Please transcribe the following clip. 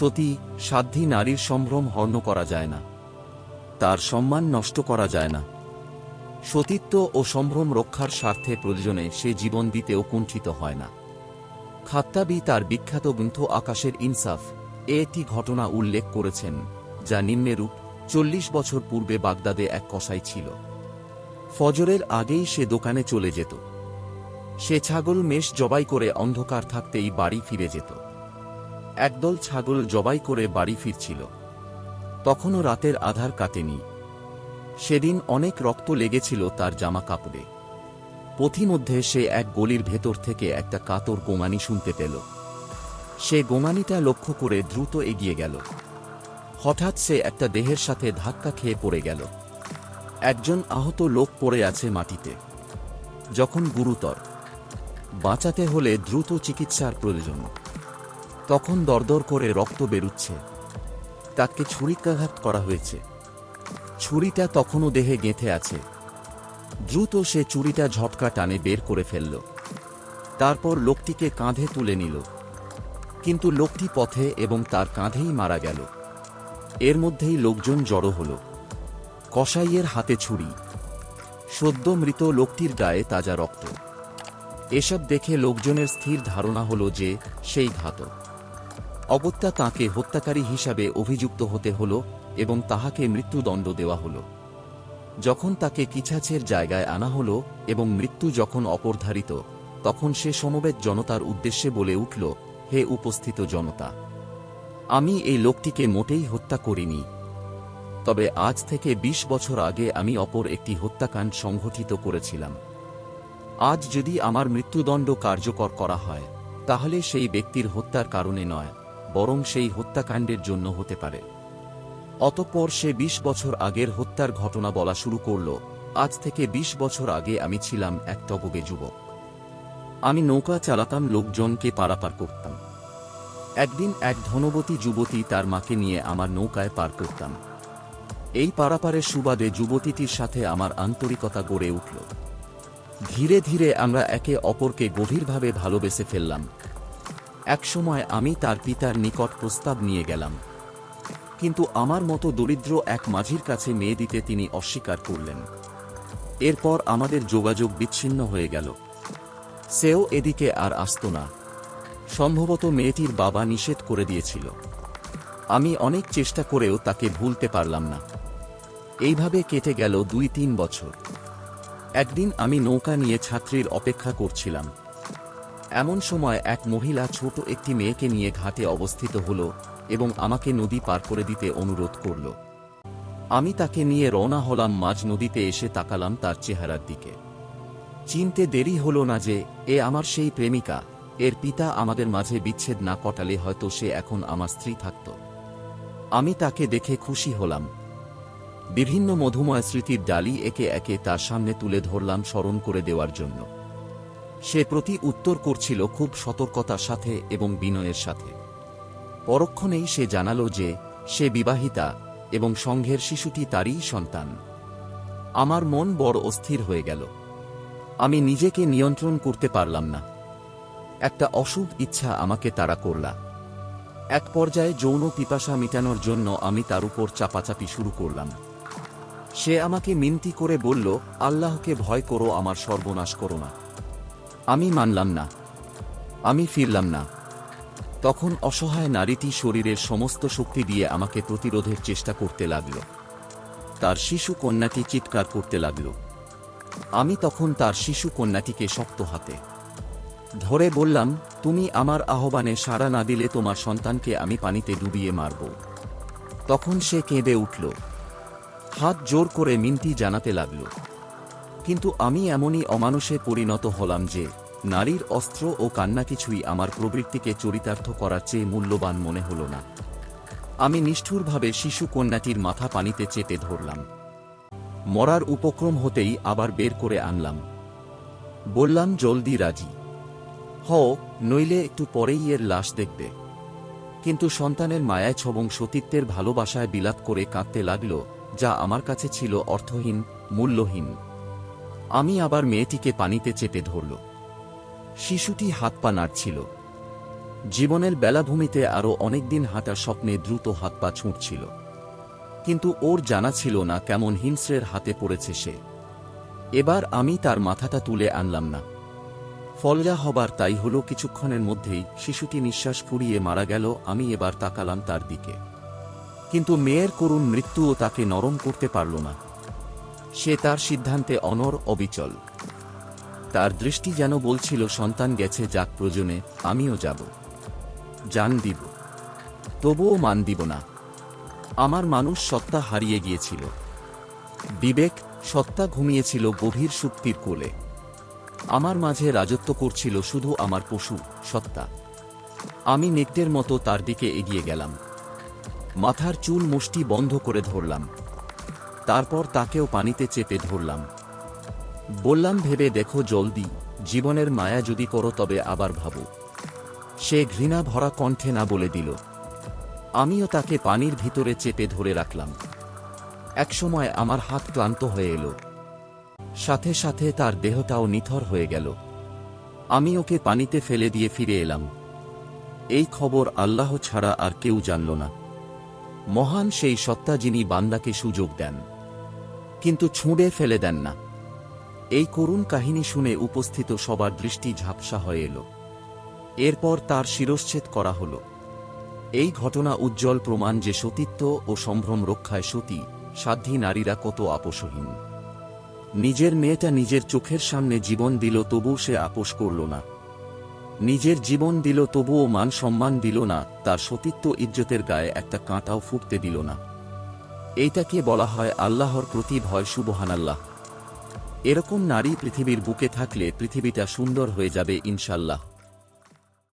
সতী সাধ্বী নারীর সম্ভ্রম হর্ণ করা যায় না, তার সম্মান নষ্ট করা যায় না। সতীত্ব ও সম্ভ্রম রক্ষার স্বার্থে প্রয়োজনে সে জীবন দিতেও কুণ্ঠিত হয় না। খাত্তাবী তার বিখ্যাত গ্রন্থ আকাশের ইনসাফ একটি ঘটনা উল্লেখ করেছেন, যা নিম্নরূপ: 40 বছর পূর্বে বাগদাদে এক কসাই ছিল। ফজরের আগেই সে দোকানে চলে যেত। সে ছাগল মেষ জবাই করে অন্ধকার থাকতেই বাড়ি ফিরে যেত। একদল ছাগল জবাই করে বাড়ি ফিরছিল। তখনও রাতের আধার কাটেনি। সেদিন অনেক রক্ত লেগেছিল তার জামা কাপড়ে। পথিমধ্যে সে এক গলির ভেতর থেকে একটা কাতর গোঙানি শুনতে পেল। সে গোঙানিটা লক্ষ্য করে দ্রুত এগিয়ে গেল। হঠাৎ সে একটা দেহের সাথে ধাক্কা খেয়ে পড়ে গেল। একজন আহত লোক পড়ে আছে মাটিতে। যখন গুরুতর, বাঁচাতে হলে দ্রুত চিকিৎসার প্রয়োজন। তখন দরদর করে রক্ত বেরুচ্ছে। তাকে ছুরিকাঘাত করা হয়েছে। ছুরিটা তখনও দেহে গেঁথে আছে। দ্রুত সে ছুরিটা ঝটকা টানে বের করে ফেলল। তারপর লোকটিকে কাঁধে তুলে নিল। কিন্তু লোকটি পথে এবং তার কাঁধেই মারা গেল। এর মধ্যেই লোকজন জড়ো হল। কসাইয়ের হাতে ছুরি, সদ্য মৃত লোকটির গায়ে তাজা রক্ত। এসব দেখে লোকজনের স্থির ধারণা হল যে সেই ঘাতক। অগত্যা তাঁকে হত্যাকারী হিসাবে অভিযুক্ত হতে হল এবং তাহাকে মৃত্যুদণ্ড দেওয়া হল। যখন তাকে কিছাছের জায়গায় আনা হল এবং মৃত্যু যখন অপরধারিত, তখন সে সমবেত জনতার উদ্দেশ্যে বলে উঠল, হে উপস্থিত জনতা, আমি এই লোকটিকে মোটেই হত্যা করিনি। তবে আজ থেকে 20 বছর আগে আমি অপর একটি হত্যাকাণ্ড সংঘটিত করেছিলাম। আজ যদি আমার মৃত্যুদণ্ড কার্যকর করা হয়, তাহলে সেই ব্যক্তির হত্যার কারণে নয়, বরং সেই হত্যাকাণ্ডের জন্য হতে পারে। অতঃপর সে 20 বছর আগের হত্যার ঘটনা বলা শুরু করল। আজ থেকে 20 বছর আগে আমি ছিলাম এক টগবে যুবক। আমি নৌকা চালাতাম, লোকজনকে পারাপার করতাম। একদিন এক ধনবতী যুবতী তার মাকে নিয়ে আমার নৌকায় পার করতাম। এই পারাপারের সুবাদে যুবতীটির সাথে আমার আন্তরিকতা গড়ে উঠল। ধীরে ধীরে আমরা একে অপরকে গভীরভাবে ভালোবেসে ফেললাম। একসময় আমি তার পিতার নিকট প্রস্তাব নিয়ে গেলাম, কিন্তু আমার মতো দরিদ্র এক মাঝির কাছে মেয়ে দিতে তিনি অস্বীকার করলেন। এরপর আমাদের যোগাযোগ বিচ্ছিন্ন হয়ে গেল। সেও এদিকে আর আসত না। সম্ভবত মেয়েটির বাবা নিষেধ করে দিয়েছিল। আমি অনেক চেষ্টা করেও তাকে ভুলতে পারলাম না। এইভাবে কেটে গেল 2-3 বছর। একদিন আমি নৌকা নিয়ে ছাত্রীর অপেক্ষা করছিলাম। এমন সময় এক মহিলা ছোট একটি মেয়েকে নিয়ে ঘাটে অবস্থিত হল এবং আমাকে নদী পার করে দিতে অনুরোধ করল। আমি তাকে নিয়ে রওনা হলাম। মাঝ নদীতে এসে তাকালাম তার চেহারার দিকে। চিনতে দেরি হল না যে এ আমার সেই প্রেমিকা। এর পিতা আমাদের মাঝে বিচ্ছেদ না ঘটালে হয়তো সে এখন আমার স্ত্রী থাকত। আমি তাকে দেখে খুশি হলাম। বিভিন্ন মধুময় স্মৃতির ডালি একে একে তার সামনে তুলে ধরলাম স্মরণ করে দেওয়ার জন্য। সে প্রতি উত্তর করছিল খুব সতর্কতার সাথে এবং বিনয়ের সাথে। পরক্ষণেই সে জানালো যে সে বিবাহিতা এবং সংঘের শিশুটি তারই সন্তান। আমার মন বড় অস্থির হয়ে গেল। আমি নিজেকে নিয়ন্ত্রণ করতে পারলাম না। একটা অশুভ ইচ্ছা আমাকে তাড়া করল। এক পর্যায়ে যৌন পিপাসা মিটানোর জন্য আমি তার উপর চাপাচাপি শুরু করলাম। সে আমাকে মিনতি করে বলল, আল্লাহকে ভয় করো, আমার সর্বনাশ করো না। আমি মানলাম না। আমি ফিরলাম না। তখন অসহায় নারীটি শরীরের সমস্ত শক্তি দিয়ে আমাকে প্রতিরোধের চেষ্টা করতে লাগল। তার শিশু কন্যাটি চিৎকার করতে লাগল। আমি তখন তার শিশু কন্যাটিকে শক্ত হাতে ধরে বললাম, তুমি আমার আহ্বানে সাড়া না দিলে তোমার সন্তানকে আমি পানিতে ডুবিয়ে মারব। তখন সে কেঁদে উঠল, হাত জোর করে মিনতি জানাতে লাগল। কিন্তু আমি এমনই অমানুষে পরিণত হলাম যে নারীর অস্ত্র ও কান্না কিছুই আমার প্রবৃত্তিকে চরিতার্থ করার চেয়ে মূল্যবান মনে হল না। আমি নিষ্ঠুরভাবে শিশু কন্যাটির মাথা পানিতে চেপে ধরলাম। মরার উপক্রম হতেই আবার বের করে আনলাম। বললাম, জলদি রাজি হও, নইলে একটু পরেই এর লাশ দেখবে। কিন্তু সন্তানের মায়ায় এবং সতীত্বের ভালোবাসায় বিলাপ করে কাঁদতে লাগল, যা আমার কাছে ছিল অর্থহীন, মূল্যহীন। আমি আবার মেয়েটিকে পানিতে চেপে ধরল। শিশুটি হাত পা নাড়ছিল। জীবনের বেলাভূমিতে আরও অনেকদিন হাঁটার স্বপ্নে দ্রুত হাত পা ছুঁটছিল, কিন্তু ওর জানা ছিল না কেমন হিংস্রের হাতে পড়েছে সে। এবার আমি তার মাথাটা তুলে আনলাম না। ফল যা হবার তাই হলো। কিছুক্ষণের মধ্যেই শিশুটি নিঃশ্বাস ফুরিয়ে মারা গেল। আমি এবার তাকালাম তার দিকে, কিন্তু মেয়ের করুণ মৃত্যুও তাকে নরম করতে পারল না। সে তার সিদ্ধান্তে অনড়, অবিচল। তার দৃষ্টি যেন বলছিল, সন্তান গেছে, যাক, প্রয়োজনে আমিও যাব, জান দিব, তবুও মান দিব না। আমার মানুষ সত্তা হারিয়ে গিয়েছিল, বিবেক সত্তা ঘুমিয়েছিল গভীর সুপ্তির কোলে। আমার মাঝে রাজত্ব করছিল শুধু আমার পশু সত্তা। আমি নেকড়ের মতো তার দিকে এগিয়ে গেলাম, মাথার চুল মুষ্টি বন্ধ করে ধরলাম। তারপর তাকেও পানিতে চেপে ধরলাম। বললাম, ভেবে দেখো জলদি, জীবনের মায়া যদি করো তবে আবার ভাবো। সে ঘৃণা ভরা কণ্ঠে না বলে দিল। আমিও তাকে পানির ভিতরে চেপে ধরে রাখলাম। একসময় আমার হাত ক্লান্ত হয়ে এলো, সাথে সাথে তার দেহটাও নিথর হয়ে গেল। আমি ওকে পানিতে ফেলে দিয়ে ফিরে এলাম। এই খবর আল্লাহ ছাড়া আর কেউ জানল না। মহান সেই সত্তা যিনি বান্দাকে সুযোগ দেন, কিন্তু ছুঁড়ে ফেলে দেন না। এই করুণ কাহিনী শুনে উপস্থিত সবার দৃষ্টি ঝাপসা হয়ে এল। এরপর তার শিরশ্ছেদ করা হল। এই ঘটনা উজ্জ্বল প্রমাণ যে সতীত্ব ও সম্ভ্রম রক্ষায় সতী সাধ্বী নারীরা কত আপোষহীন। নিজের মেয়েটা নিজের চোখের সামনে জীবন দিল, তবু সে আপোষ করল না। নিজের জীবন দিল, তবুও মান সম্মান দিল না। তার সতীত্ব ইজ্জতের গায়ে একটা কাঁটাও ফুটতে দিল না। এইটাকে বলা হয় আল্লাহর প্রতি ভয়। সুবহানাল্লাহ। এরকম নারী পৃথিবীর বুকে থাকলে পৃথিবীটা সুন্দর হয়ে যাবে ইনশাল্লাহ।